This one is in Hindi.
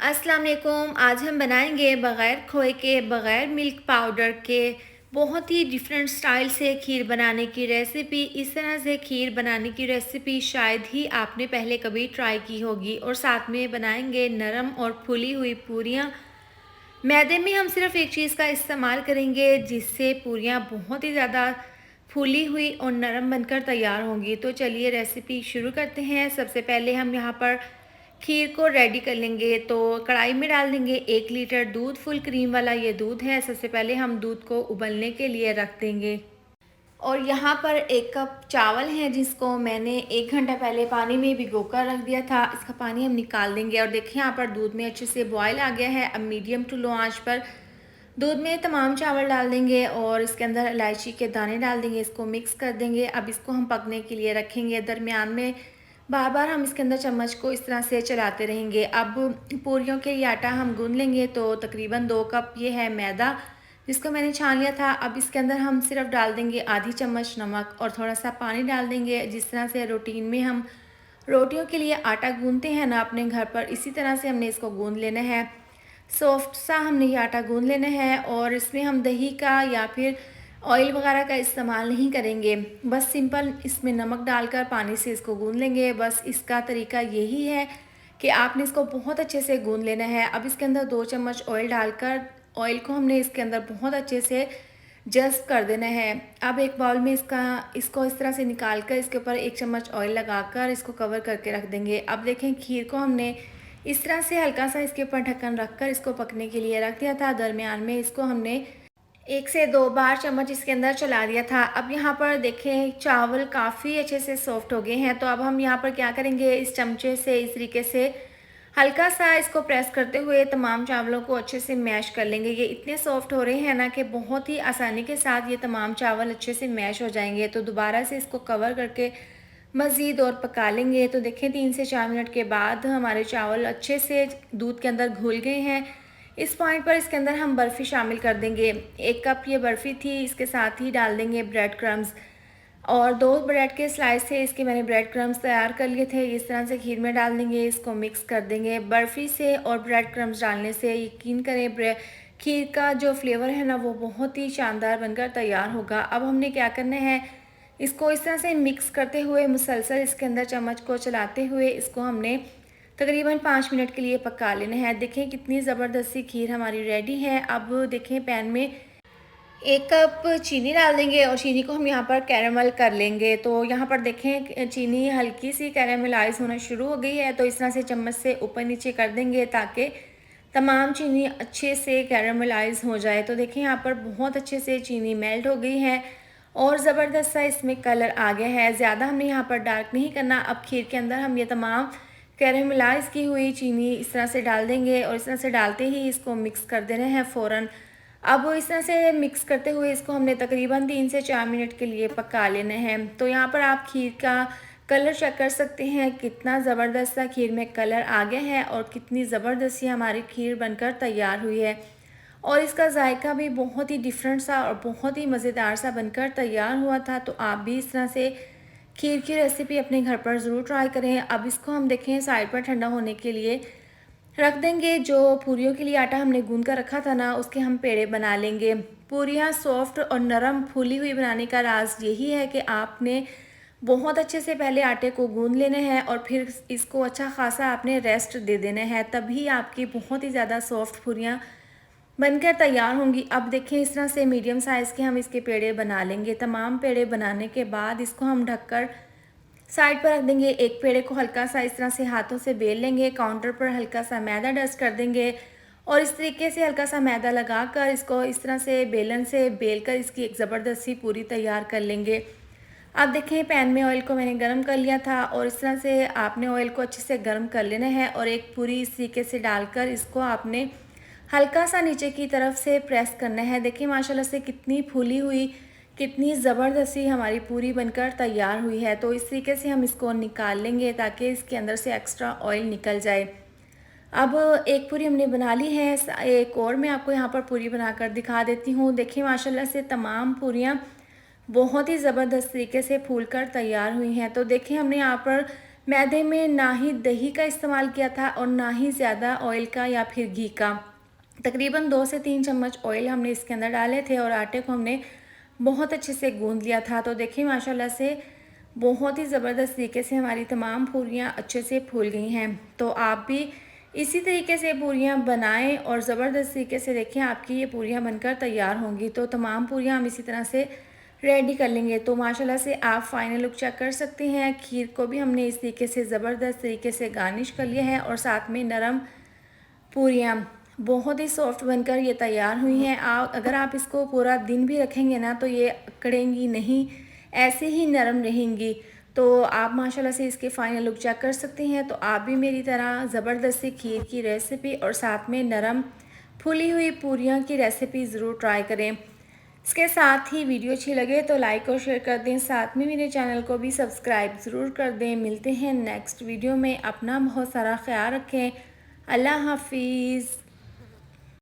अस्सलाम वालेकुम। आज हम बनाएंगे बग़ैर खोए के, बग़ैर मिल्क पाउडर के बहुत ही डिफरेंट स्टाइल से खीर बनाने की रेसिपी। इस तरह से खीर बनाने की रेसिपी शायद ही आपने पहले कभी ट्राई की होगी। और साथ में बनाएंगे नरम और फूली हुई पूरियाँ। मैदे में हम सिर्फ एक चीज़ का इस्तेमाल करेंगे जिससे पूरियाँ बहुत ही ज़्यादा फूली हुई और नरम बनकर तैयार होंगी। तो चलिए रेसिपी शुरू करते हैं। सबसे पहले हम यहाँ पर खीर को रेडी कर लेंगे। तो कढ़ाई में डाल देंगे 1 लीटर दूध, फुल क्रीम वाला ये दूध है। सबसे पहले हम दूध को उबलने के लिए रख देंगे। और यहाँ पर 1 कप चावल है जिसको मैंने 1 घंटा पहले पानी में भिगोकर रख दिया था। इसका पानी हम निकाल देंगे। और देखिए यहाँ पर दूध में अच्छे से बॉयल आ गया है। अब मीडियम टू लो आंच पर दूध में तमाम चावल डाल देंगे और इसके अंदर इलायची के दाने डाल देंगे। इसको मिक्स कर देंगे। अब इसको हम पकने के लिए रखेंगे। दरमियान में बार बार हम इसके अंदर चम्मच को इस तरह से चलाते रहेंगे। अब पूरियों के लिए आटा हम गूंद लेंगे। तो तकरीबन 2 कप ये है मैदा जिसको मैंने छान लिया था। अब इसके अंदर हम सिर्फ डाल देंगे आधी चम्मच नमक और थोड़ा सा पानी डाल देंगे। जिस तरह से रूटीन में हम रोटियों के लिए आटा गूंदते हैं ना अपने घर पर, इसी तरह से हमने इसको गूंद लेना है। सॉफ्ट सा हमने ये आटा गूंद लेना है। और इसमें हम दही का या फिर ऑयल वगैरह का इस्तेमाल नहीं करेंगे। बस सिंपल इसमें नमक डालकर पानी से इसको गूंद लेंगे। बस इसका तरीका यही है कि आपने इसको बहुत अच्छे से गूंद लेना है। अब इसके अंदर 2 चम्मच ऑयल डालकर ऑयल को हमने इसके अंदर बहुत अच्छे से जज़्ब कर देना है। अब एक बाउल में इसको इस तरह से निकाल कर इसके ऊपर 1 चम्मच ऑयल लगाकर इसको कवर करके रख देंगे। अब देखें खीर को हमने इस तरह से हल्का सा इसके ऊपर ढक्कन रखकर इसको पकने के लिए रख दिया था। दरमियान में इसको हमने 1 से 2 बार चम्मच इसके अंदर चला दिया था। अब यहाँ पर देखें चावल काफ़ी अच्छे से सॉफ्ट हो गए हैं। तो अब हम यहाँ पर क्या करेंगे, इस चमचे से इस तरीके से हल्का सा इसको प्रेस करते हुए तमाम चावलों को अच्छे से मैश कर लेंगे। ये इतने सॉफ्ट हो रहे हैं ना कि बहुत ही आसानी के साथ ये तमाम चावल अच्छे से मैश हो जाएंगे। तो दोबारा से इसको कवर करके मज़ीद और पका लेंगे। तो देखें 3 से 4 मिनट के बाद हमारे चावल अच्छे से दूध के अंदर घुल गए हैं। इस पॉइंट पर इसके अंदर हम बर्फ़ी शामिल कर देंगे। 1 कप ये बर्फ़ी थी। इसके साथ ही डाल देंगे ब्रेड क्रम्स और 2 ब्रेड के स्लाइस थे, इसके मैंने ब्रेड क्रम्स तैयार कर लिए थे। इस तरह से खीर में डाल देंगे, इसको मिक्स कर देंगे। बर्फ़ी से और ब्रेड क्रम्स डालने से यकीन करें खीर का जो फ्लेवर है ना वो बहुत ही शानदार बनकर तैयार होगा। अब हमने क्या करना है, इसको इस तरह से मिक्स करते हुए मुसलसल इसके अंदर चम्मच को चलाते हुए इसको हमने तकरीबन 5 मिनट के लिए पका लेना है। देखें कितनी ज़बरदस्त सी खीर हमारी रेडी है। अब देखें पैन में 1 कप चीनी डाल देंगे और चीनी को हम यहाँ पर कैरेमल कर लेंगे। तो यहाँ पर देखें चीनी हल्की सी कैरेमलाइज होना शुरू हो गई है। तो इस तरह से चम्मच से ऊपर नीचे कर देंगे ताकि तमाम चीनी अच्छे से कैरेमलाइज हो जाए। तो देखें यहाँ पर बहुत अच्छे से चीनी मेल्ट हो गई है और ज़बरदस्त सा इसमें कलर आ गया है। ज़्यादा हमने यहाँ पर डार्क नहीं करना। अब खीर के अंदर हम ये तमाम कैरेमलाइज की हुई चीनी इस तरह से डाल देंगे और इस तरह से डालते ही इसको मिक्स कर देना है फ़ौरन। अब इस तरह से मिक्स करते हुए इसको हमने तकरीबन 3 से 4 मिनट के लिए पका लेना है। तो यहाँ पर आप खीर का कलर चेक कर सकते हैं, कितना ज़बरदस्त सा खीर में कलर आ गया है और कितनी ज़बरदस्त सी हमारी खीर बनकर तैयार हुई है। और इसका जायका भी बहुत ही डिफरेंट सा और बहुत ही मज़ेदार सा बनकर तैयार हुआ था। तो आप भी इस तरह से खीर की रेसिपी अपने घर पर ज़रूर ट्राई करें। अब इसको हम देखें साइड पर ठंडा होने के लिए रख देंगे। जो पूरियों के लिए आटा हमने गूंद कर रखा था ना, उसके हम पेड़े बना लेंगे। पूरियाँ सॉफ्ट और नरम फूली हुई बनाने का राज यही है कि आपने बहुत अच्छे से पहले आटे को गूंद लेना है और फिर इसको अच्छा खासा आपने रेस्ट दे देना है, तभी आपकी बहुत ही ज़्यादा सॉफ्ट पूरियाँ बनकर तैयार होंगी। अब देखें इस तरह से मीडियम साइज़ के हम इसके पेड़े बना लेंगे। तमाम पेड़े बनाने के बाद इसको हम ढककर साइड पर रख देंगे। एक पेड़े को हल्का सा इस तरह से हाथों से बेल लेंगे, काउंटर पर हल्का सा मैदा डस्ट कर देंगे और इस तरीके से हल्का सा मैदा लगाकर इसको इस तरह से बेलन से बेलकर इसकी एक ज़बरदस्त सी पूरी तैयार कर लेंगे। अब देखें पैन में ऑयल को मैंने गरम कर लिया था और इस तरह से आपने ऑयल को अच्छे से गरम कर लेना है और एक पूरी इस तरीके से डालकर इसको आपने हल्का सा नीचे की तरफ से प्रेस करना है। देखिए माशाल्लाह से कितनी फूली हुई, कितनी ज़बरदस्ती हमारी पूरी बनकर तैयार हुई है। तो इस तरीके से हम इसको निकाल लेंगे ताकि इसके अंदर से एक्स्ट्रा ऑयल निकल जाए। अब एक पूरी हमने बना ली है, एक और मैं आपको यहाँ पर पूरी बनाकर दिखा देती हूँ। देखिए माशाल्लाह से तमाम पूरियाँ बहुत ही ज़बरदस्त तरीके से फूल कर तैयार हुई हैं। तो देखिए हमने यहाँ पर मैदे में ना ही दही का इस्तेमाल किया था और ना ही ज़्यादा ऑयल का या फिर घी का। तकरीबन 2 से 3 चम्मच ऑयल हमने इसके अंदर डाले थे और आटे को हमने बहुत अच्छे से गूँध लिया था। तो देखिए माशाल्लाह से बहुत ही ज़बरदस्त तरीके से हमारी तमाम पूरियाँ अच्छे से फूल गई हैं। तो आप भी इसी तरीके से पूरियाँ बनाएं और ज़बरदस्त तरीके से देखें आपकी ये पूरियाँ बनकर तैयार होंगी। तो तमाम पूरियाँ हम इसी तरह से रेडी कर लेंगे। तो माशाल्लाह से आप फ़ाइनल लुक चेक कर सकते हैं। खीर को भी हमने इस तरीके से ज़बरदस्त तरीके से गार्निश कर लिया है और साथ में नरम पूरियाँ बहुत ही सॉफ्ट बनकर ये तैयार हुई हैं। अगर आप इसको पूरा दिन भी रखेंगे ना तो ये अकड़ेंगी नहीं, ऐसे ही नरम रहेंगी। तो आप माशाल्लाह से इसके फ़ाइनल लुक चेक कर सकते हैं। तो आप भी मेरी तरह ज़बरदस्ती खीर की रेसिपी और साथ में नरम फूली हुई पूरियाँ की रेसिपी ज़रूर ट्राई करें। इसके साथ ही वीडियो अच्छी लगे तो लाइक और शेयर कर दें, साथ में मेरे चैनल को भी सब्सक्राइब ज़रूर कर दें। मिलते हैं नेक्स्ट वीडियो में। अपना बहुत सारा ख्याल रखें। अल्लाह हाफिज़।